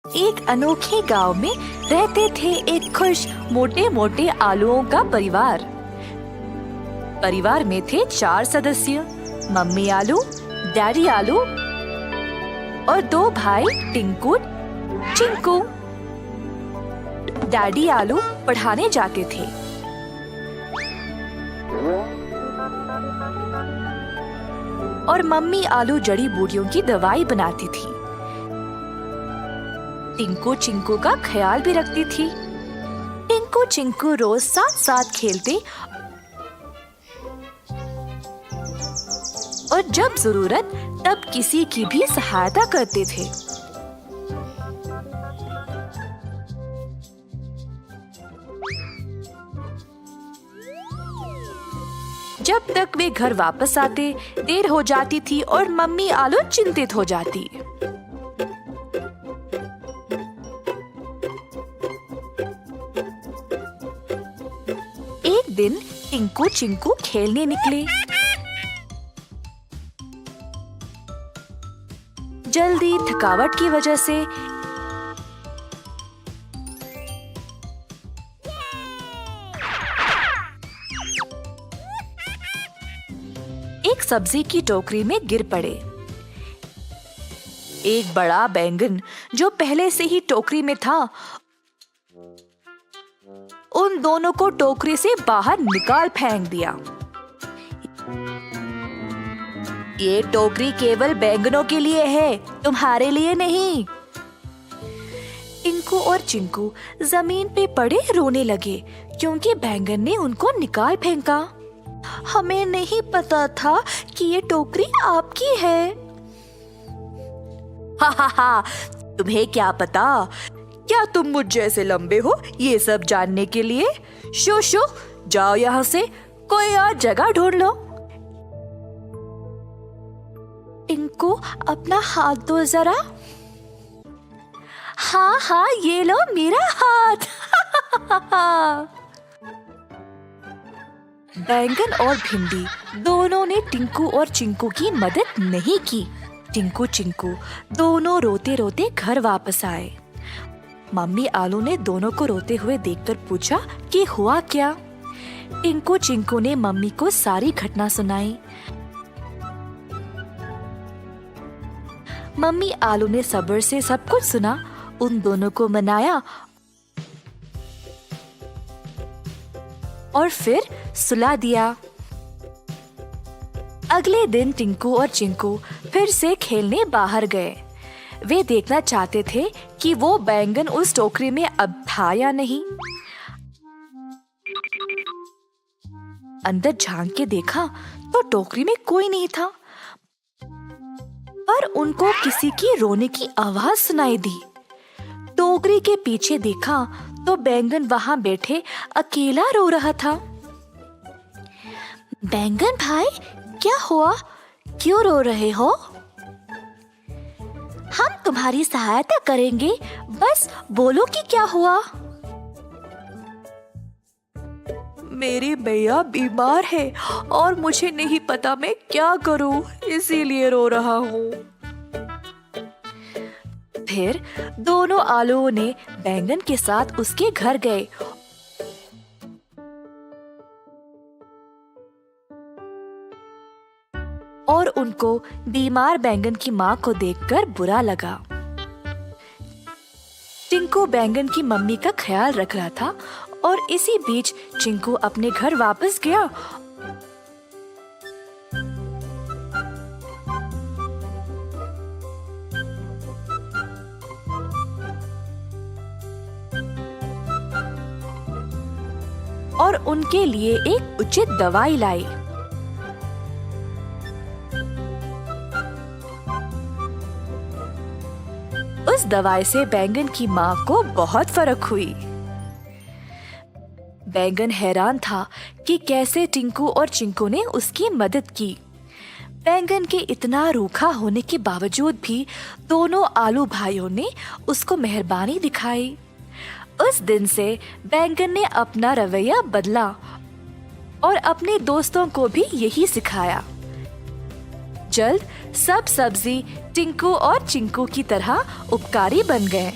एक अनोखे गांव में रहते थे एक खुश मोटे मोटे आलुओं का परिवार। परिवार में थे 4 सदस्य, मम्मी आलू, डैडी आलू और 2 भाई टिंकू, चिंकू। डैडी आलू पढ़ाने जाते थे और मम्मी आलू जड़ी बूटियों की दवाई बनाती थी। टिंकू चिंकू का ख्याल भी रखती थी। टिंकू चिंकू रोज साथ साथ खेलते और जब जरूरत तब किसी की भी सहायता करते थे। जब तक वे घर वापस आते देर हो जाती थी और मम्मी आलू चिंतित हो जाती। एक दिन टिंकू चिंकू खेलने निकले। जल्दी थकावट की वजह से एक सब्जी की टोकरी में गिर पड़े। एक बड़ा बैंगन जो पहले से ही टोकरी में था, उन दोनों को टोकरी से बाहर निकाल फेंक दिया। ये टोकरी केवल बैंगनों के लिए है, तुम्हारे लिए नहीं। टिंकू और चिंकू जमीन पे पड़े रोने लगे क्योंकि बैंगन ने उनको निकाल फेंका। हमें नहीं पता था कि ये टोकरी आपकी है। हा हा हा, तुम्हें क्या पता? क्या तुम मुझ जैसे लंबे हो ये सब जानने के लिए? शो शो, जाओ यहाँ से, कोई और जगह ढूंढ लो। टिंकू अपना हाथ दो जरा। हाँ हाँ, ये लो मेरा हाथ। बैंगन और भिंडी दोनों ने टिंकू और चिंकू की मदद नहीं की। टिंकू चिंकू दोनों रोते रोते घर वापस आए। मम्मी आलू ने दोनों को रोते हुए देखकर पूछा कि हुआ क्या। टिंकू चिंकू ने मम्मी को सारी घटना सुनाई। मम्मी आलू ने सब्र से सब कुछ सुना, उन दोनों को मनाया और फिर सुला दिया। अगले दिन टिंकू और चिंकू फिर से खेलने बाहर गए। वे देखना चाहते थे कि वो बैंगन उस टोकरी में अब था या नहीं। अंदर झांक के देखा तो टोकरी में कोई नहीं था, पर उनको किसी की रोने की आवाज सुनाई दी। टोकरी के पीछे देखा तो बैंगन वहां बैठे अकेला रो रहा था। बैंगन भाई, क्या हुआ? क्यों रो रहे हो? हम तुम्हारी सहायता करेंगे, बस बोलो कि क्या हुआ। मेरी मैया बीमार है और मुझे नहीं पता मैं क्या करूं, इसीलिए रो रहा हूँ। फिर दोनों आलुओं ने बैंगन के साथ उसके घर गए और उनको बीमार बैंगन की माँ को देखकर बुरा लगा। टिंकू बैंगन की मम्मी का ख्याल रख रहा था और इसी बीच चिंकू अपने घर वापस गया। और उनके लिए एक उचित दवाई लाई। उस दवाई से बैंगन की माँ को बहुत फर्क हुई। बैंगन हैरान था कि कैसे टिंकू और चिंकू ने उसकी मदद की। बैंगन के इतना रूखा होने के बावजूद भी दोनों आलू भाइयों ने उसको मेहरबानी दिखाई। उस दिन से बैंगन ने अपना रवैया बदला और अपने दोस्तों को भी यही सिखाया। जल्द सब सब्जी टिंकू और चिंकू की तरह उपकारी बन गए।